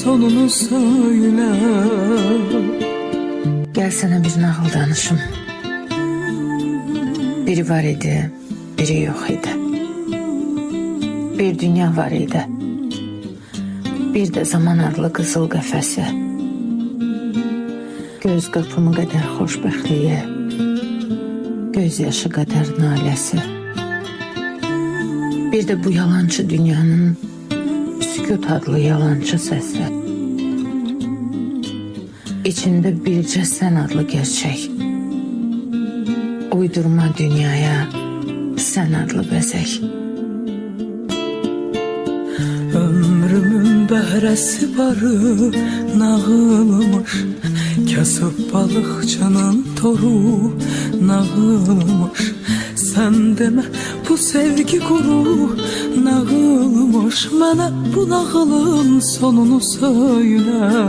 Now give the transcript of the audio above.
sonunu söyle. Gel sana bir nağıl danışım. Biri var idi, biri yok idi. Bir dünya var idi, bir de zaman adlı qızıl qəfəsi. Göz qırpımı qədər xoşbəxtliyi, göz yaşı qədər naləsi. Bir de bu yalancı dünyanın sükut adlı yalancı səsi. İçinde bircə sən adlı gerçek. Uydurma dünyaya sən adlı bəzək. Ömrümün bəhrəsi barı nağılmış, kasıb balıqçının toru nağılmış. Sən demə bu sevgi quru nağılmış, mənə bu nağılın sonunu söylə.